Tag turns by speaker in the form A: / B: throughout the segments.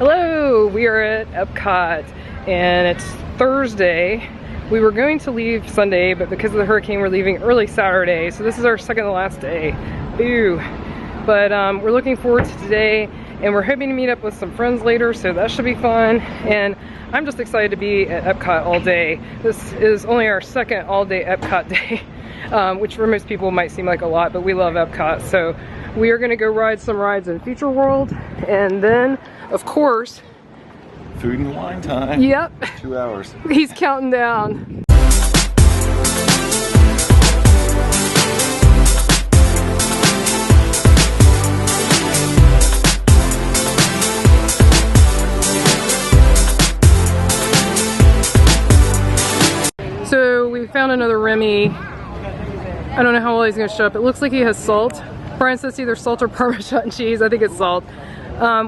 A: Hello, we are at Epcot and it's Thursday. We were going to leave Sunday, but because of the hurricane, we're leaving early Saturday. So this is our second to last day. Boo. But we're looking forward to today and we're hoping to meet up with some friends later, so that should be fun. And I'm just excited to be at Epcot all day. This is only our second all-day Epcot day, which for most people might seem like a lot, but we love Epcot. So we are gonna go ride some rides in Future World, and then, of course,
B: food and wine time.
A: Yep.
B: 2 hours.
A: He's counting down. So we found another Remy. I don't know how well he's gonna show up. It looks like he has salt. Brian says either salt or Parmesan cheese. I think it's salt.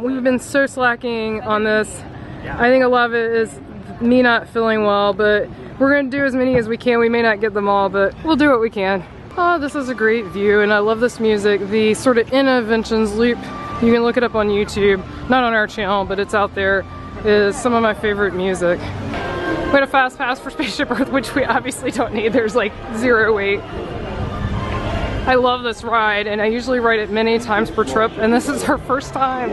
A: We've been so slacking on this. I think a lot of it is me not feeling well, but we're gonna do as many as we can. We may not get them all, but we'll do what we can. Oh, this is a great view, and I love this music. The sort of Innoventions loop, you can look it up on YouTube. Not on our channel, but it's out there, is some of my favorite music. We had a fast pass for Spaceship Earth, which we obviously don't need. There's like 0 wait. I love this ride, and I usually ride it many times per trip, and this is our first time.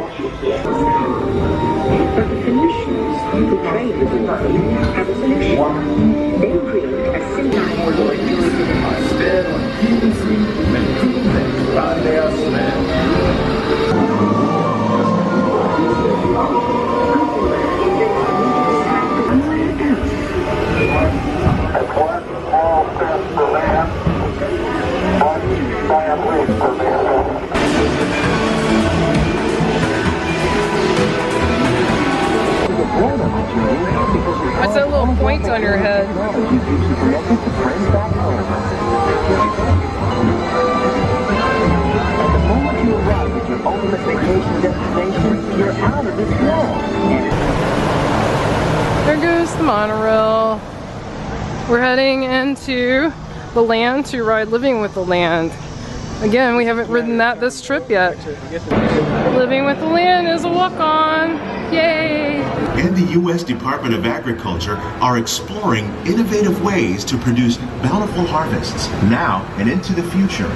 A: What's that little point on your head? There goes the monorail. We're heading into the land to ride Living with the Land. Again, we haven't ridden that this trip yet. Living with the Land is a walk-on. Yay!
C: And the U.S. Department of Agriculture are exploring innovative ways to produce bountiful harvests now and into the future.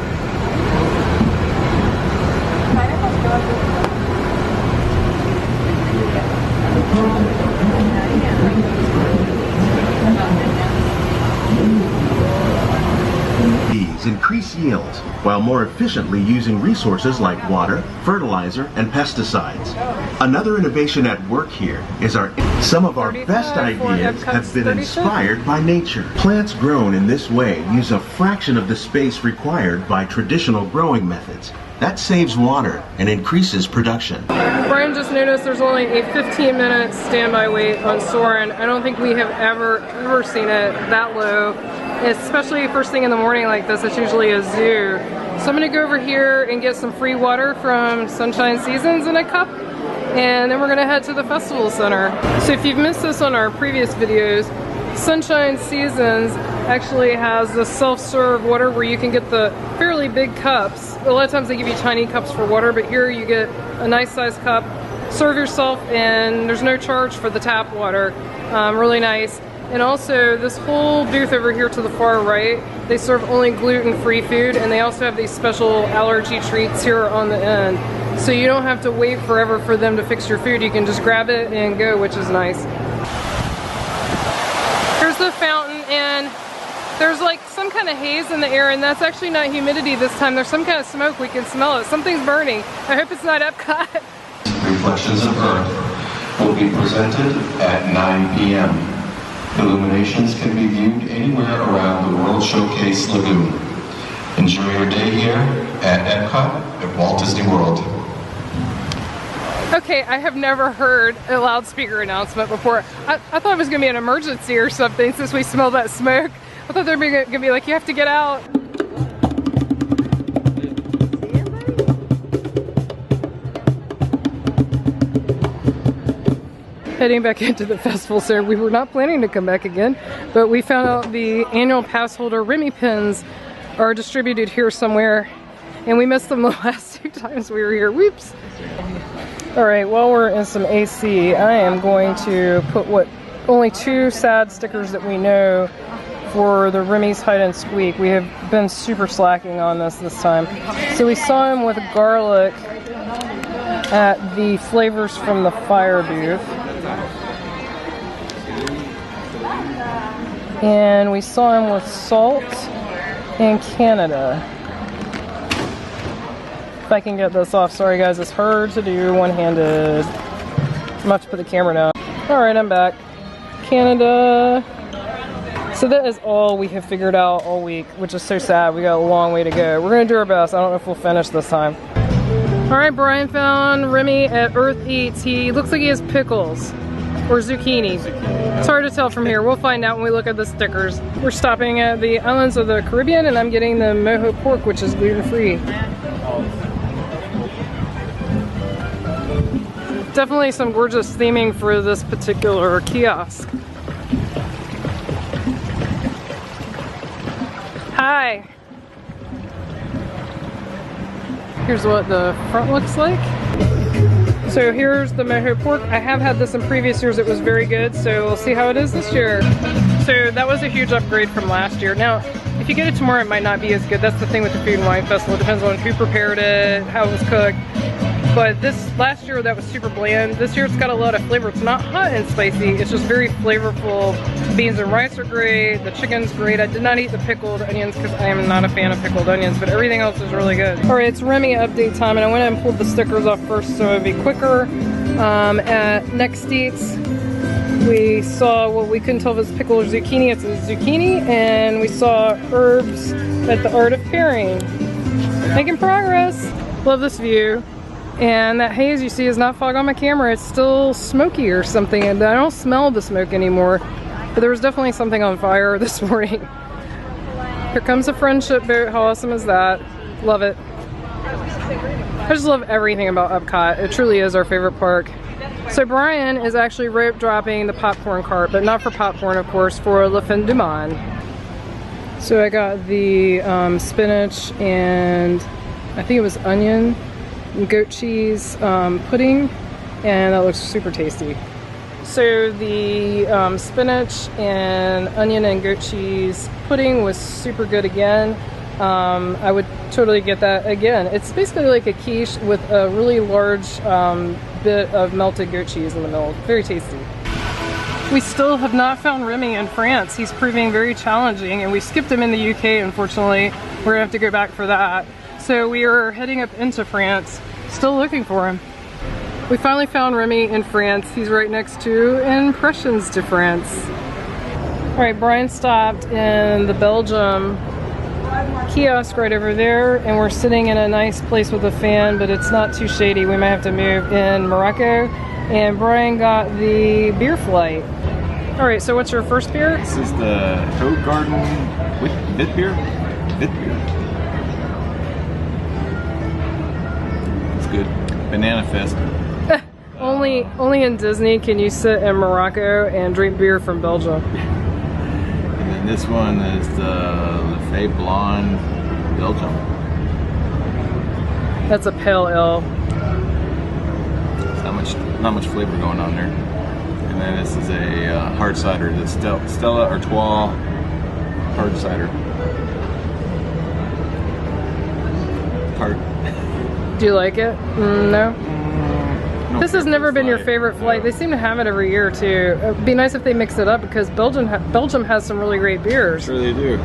C: These increase yields while more efficiently using resources like water, fertilizer, and pesticides. Another innovation at work here is some of our best ideas have been inspired by nature. Plants grown in this way use a fraction of the space required by traditional growing methods. That saves water and increases production.
A: Brian just noticed there's only a 15-minute standby wait on Soarin'. I don't think we have ever seen it that low, especially first thing in the morning like this. It's usually a zoo. So I'm gonna go over here and get some free water from Sunshine Seasons in a cup, and then we're gonna head to the festival center. So if you've missed this on our previous videos, Sunshine Seasons actually has the self-serve water where you can get the fairly big cups. A lot of times they give you tiny cups for water, but here you get a nice sized cup, serve yourself, and there's no charge for the tap water. Really nice. And also this whole booth over here to the far right, they serve only gluten-free food, and they also have these special allergy treats here on the end. So you don't have to wait forever for them to fix your food. You can just grab it and go, which is nice. Here's the fountain, and there's like some kind of haze in the air, and that's actually not humidity this time. There's some kind of smoke. We can smell it. Something's burning. I hope it's not Epcot.
D: Reflections of Earth will be presented at 9 p.m. Illuminations can be viewed anywhere around the World Showcase Lagoon. Enjoy your day here at Epcot at Walt Disney World.
A: Okay, I have never heard a loudspeaker announcement before. I thought it was going to be an emergency or something since we smell that smoke. I thought they were going to be like, you have to get out. Heading back into the festival center. We were not planning to come back again, but we found out the annual pass holder Remy pins are distributed here somewhere, and we missed them the last 2 times we were here. Whoops. Alright, while we're in some AC, I am going to put only 2 sad stickers that we know for the Remy's Hide and Squeak. We have been super slacking on this time. So we saw him with garlic at the Flavors from the Fire booth. And we saw him with salt in Canada. If I can get this off, sorry guys, it's hard to do one-handed. I'm about to put the camera down. Alright, I'm back. Canada. So that is all we have figured out all week, which is so sad. We got a long way to go. We're going to do our best. I don't know if we'll finish this time. Alright, Brian found Remy at Earth Eats. He looks like he has pickles. Or zucchini. It's hard to tell from here. We'll find out when we look at the stickers. We're stopping at the Islands of the Caribbean, and I'm getting the mojo pork, which is gluten-free. Definitely some gorgeous theming for this particular kiosk. Hi! Here's what the front looks like. So here's the mojo pork. I have had this in previous years. It was very good, so we'll see how it is this year. So that was a huge upgrade from last year. Now, if you get it tomorrow, it might not be as good. That's the thing with the Food and Wine Festival. It depends on who prepared it, how it was cooked. But last year that was super bland. This year it's got a lot of flavor. It's not hot and spicy. It's just very flavorful. Beans and rice are great. The chicken's great. I did not eat the pickled onions because I am not a fan of pickled onions, but everything else is really good. All right, it's Remy update time, and I went ahead and pulled the stickers off first so it'd be quicker. At Next Eats, we saw what we couldn't tell if it was pickle or zucchini. It's a zucchini, and we saw herbs at the Art of Pairing. Making progress. Love this view. And that haze you see is not fog on my camera. It's still smoky or something, and I don't smell the smoke anymore. But there was definitely something on fire this morning. Here comes a friendship boat. How awesome is that? Love it. I just love everything about Epcot. It truly is our favorite park. So Brian is actually rope dropping the popcorn cart, but not for popcorn, of course, for Le Fin du Monde. So I got the spinach and I think it was onion and goat cheese pudding, and that looks super tasty. So the spinach and onion and goat cheese pudding was super good again. I would totally get that again. It's basically like a quiche with a really large bit of melted goat cheese in the middle. Very tasty. We still have not found Remy in France. He's proving very challenging, and we skipped him in the UK, unfortunately. We're gonna have to go back for that. So we are heading up into France, still looking for him. We finally found Remy in France. He's right next to Impressions de France. All right, Brian stopped in the Belgium kiosk right over there, and we're sitting in a nice place with a fan, but it's not too shady. We might have to move in Morocco. And Brian got the beer flight. All right, so what's your first beer?
B: This is the Toad Garden Vit beer. It's good. Banana Fest.
A: Only in Disney can you sit in Morocco and drink beer from Belgium.
B: And then this one is the Le Fay Blonde Belgium.
A: That's a pale ale.
B: Not much flavor going on there. And then this is a hard cider, the Stella Artois hard cider. Hard.
A: Do you like it? No?
B: No,
A: This has never been your favorite flight. They seem to have it every year too. It'd be nice if they mix it up because Belgium has some really great beers.
B: Sure they do.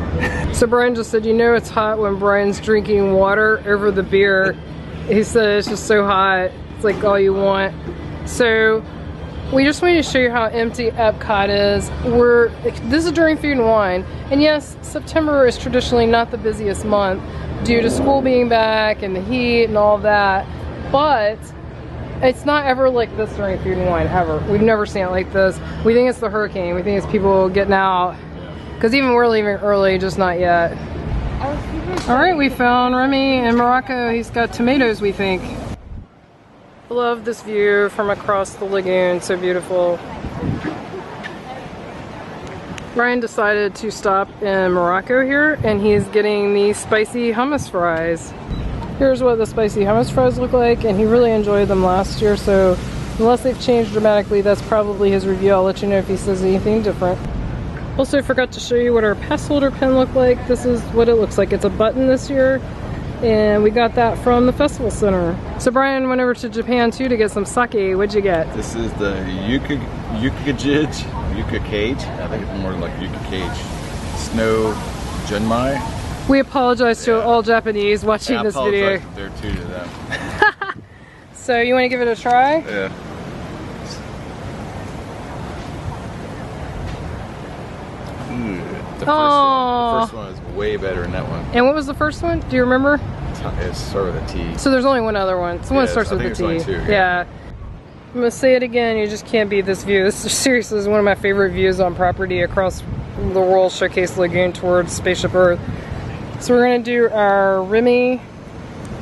A: So Brian just said, you know it's hot when Brian's drinking water over the beer. He said it's just so hot. It's like all you want. So we just wanted to show you how empty Epcot is. This is during Food and Wine. And yes, September is traditionally not the busiest month due to school being back and the heat and all that. But it's not ever like this during Food and Wine, ever. We've never seen it like this. We think it's the hurricane. We think it's people getting out. Because even we're leaving early, just not yet. Alright, we found Remy in Morocco. He's got tomatoes, we think. I love this view from across the lagoon, so beautiful. Ryan decided to stop in Morocco here, and he's getting the spicy hummus fries. Here's what the spicy hummus fries look like, and he really enjoyed them last year, so unless they've changed dramatically, that's probably his review. I'll let you know if he says anything different. Also forgot to show you what our pass holder pin looked like. This is what it looks like. It's a button this year, and we got that from the festival center. So Brian went over to Japan too to get some sake. What'd you get?
B: This is the yuka cage. I think it's more like yuka cage. Snow junmai.
A: We apologize to all Japanese watching this video.
B: I apologize there too to them.
A: So you want to give it a try?
B: Yeah. The first one is way better than that one.
A: And what was the first one? Do you remember?
B: It started with a T.
A: So there's only one other one. So one starts with a T.
B: Only two,
A: yeah. I'm gonna say it again. You just can't beat this view. This seriously is one of my favorite views on property across the World Showcase Lagoon towards Spaceship Earth. So we're gonna do our Remy.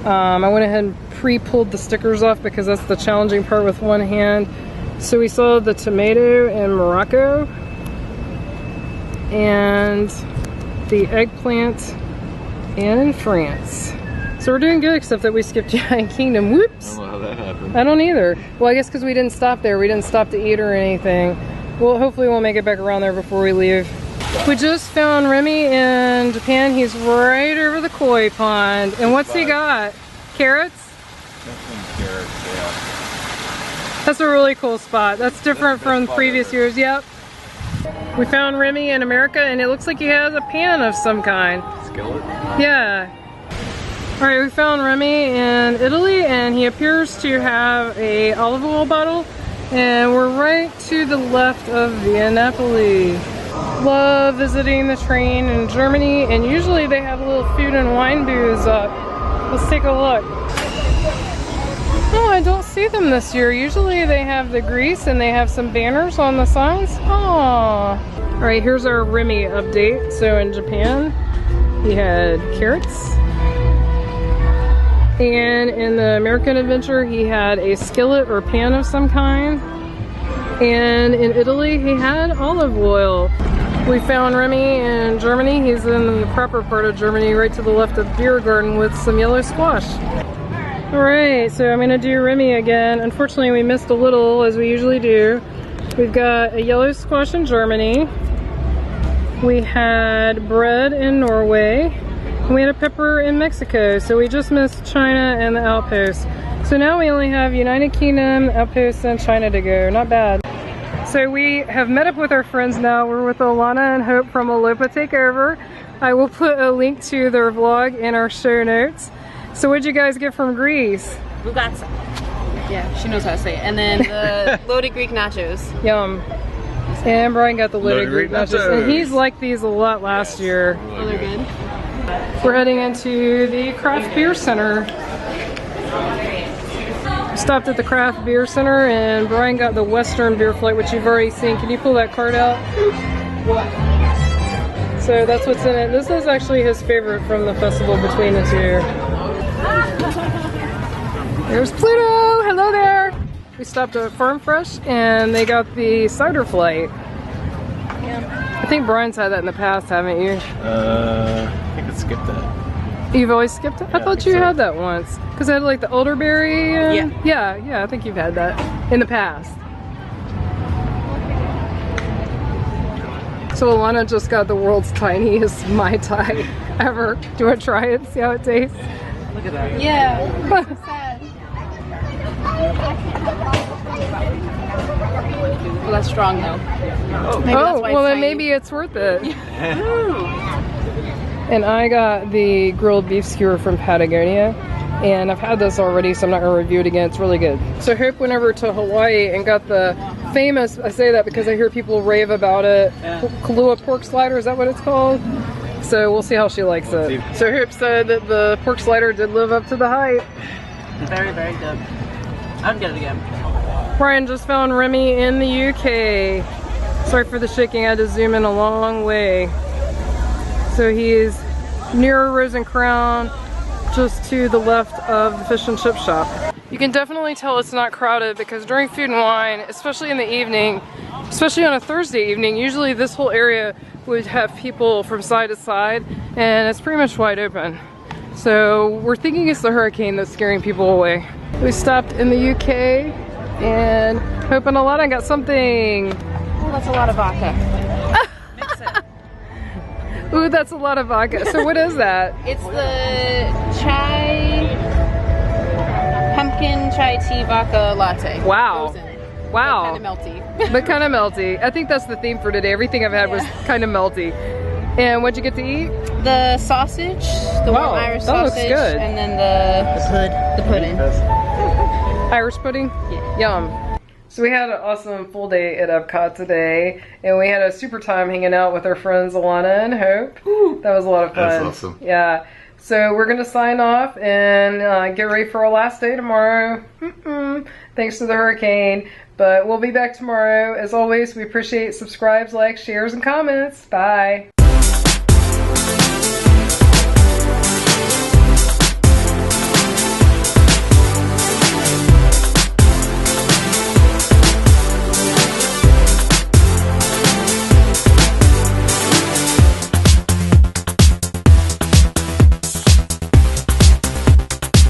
A: I went ahead and pre-pulled the stickers off because that's the challenging part with one hand. So we saw the tomato in Morocco and the eggplant in France. So we're doing good, except that we skipped Giant Kingdom. Whoops!
B: I don't know how that happened.
A: I don't either. Well, I guess because we didn't stop there. We didn't stop to eat or anything. Well, hopefully we'll make it back around there before we leave. We just found Remy in Japan. He's right over the koi pond. And what's he got? Carrots?
B: Carrots, yeah.
A: That's a really cool spot. That's different from previous years. Yep. We found Remy in America, and it looks like he has a pan of some kind.
B: Skillet?
A: Yeah. Alright, we found Remy in Italy, and he appears to have a olive oil bottle. And we're right to the left of Via Napoli. Love visiting the train in Germany, and usually they have a little food and wine booths up. Let's take a look. Oh, I don't see them this year. Usually they have the grease and they have some banners on the signs. Aww. Alright, here's our Remy update. So in Japan, he had carrots. And in the American Adventure, he had a skillet or pan of some kind. And in Italy, he had olive oil. We found Remy in Germany. He's in the proper part of Germany, right to the left of Beer Garden with some yellow squash. Alright, so I'm gonna do Remy again. Unfortunately, we missed a little, as we usually do. We've got a yellow squash in Germany. We had bread in Norway. And we had a pepper in Mexico. So we just missed China and the Outpost. So now we only have United Kingdom, Outpost, and China to go. Not bad. So we have met up with our friends now. We're with Alana and Hope from Alopa Takeover. I will put a link to their vlog in our show notes. So what'd you guys get from Greece?
E: Bugazza. Yeah, she knows how to say it. And then the loaded Greek nachos.
A: Yum. And Brian got the loaded Greek nachos. And he's liked these a lot last year.
E: Oh, they're good.
A: We're heading into the Craft Beer Center. Stopped at the Craft Beer Center, and Brian got the Western Beer Flight, which you've already seen. Can you pull that card out? So that's what's in it. This is actually his favorite from the festival between the two. There's Pluto! Hello there! We stopped at Farm Fresh, and they got the Cider Flight. I think Brian's had that in the past, haven't you?
B: I think I skipped that.
A: You've always skipped it? I thought you had that once. Because it had like the elderberry and... Yeah, I think you've had that in the past. So Alana just got the world's tiniest Mai Tai ever. Do you want to try it? See how it tastes?
E: Look at that. Yeah. So sad. Well, that's strong though. Maybe that's why
A: well then
E: tiny.
A: maybe it's worth it. And I got the grilled beef skewer from Patagonia, and I've had this already, so I'm not going to review it again. It's really good. So Hope went over to Hawaii and got the famous, I say that because I hear people rave about it, Kahlua pork slider, is that what it's called? So we'll see how she likes it. So Hope said that the pork slider did live up to the hype.
E: Very, very good. I would get it again.
A: Brian just found Remy in the UK. Sorry for the shaking, I had to zoom in a long way. So he's near Rose and Crown, just to the left of the fish and chip shop. You can definitely tell it's not crowded because during Food and Wine, especially in the evening, especially on a Thursday evening, usually this whole area would have people from side to side, and it's pretty much wide open. So we're thinking it's the hurricane that's scaring people away. We stopped in the UK and hoping Alana got something.
E: Oh, that's a lot of vodka. Mix it.
A: Ooh, that's a lot of vodka. So what is that?
E: It's the pumpkin chai tea vodka latte.
A: Wow.
E: Frozen.
A: Wow.
E: Kind of melty.
A: But kind of melty. I think that's the theme for today. Everything I've had was kind of melty. And what'd you get to eat?
E: The sausage, the warm Irish
A: that looks
E: sausage,
A: good.
E: and then the pudding.
A: Irish pudding?
E: Yeah.
A: Yum. So we had an awesome full day at Epcot today, and we had a super time hanging out with our friends Alana and Hope. That was a lot of fun.
B: That's awesome.
A: Yeah. So we're going to sign off and get ready for our last day tomorrow. Thanks to the hurricane. But we'll be back tomorrow. As always, we appreciate subscribes, likes, shares, and comments. Bye.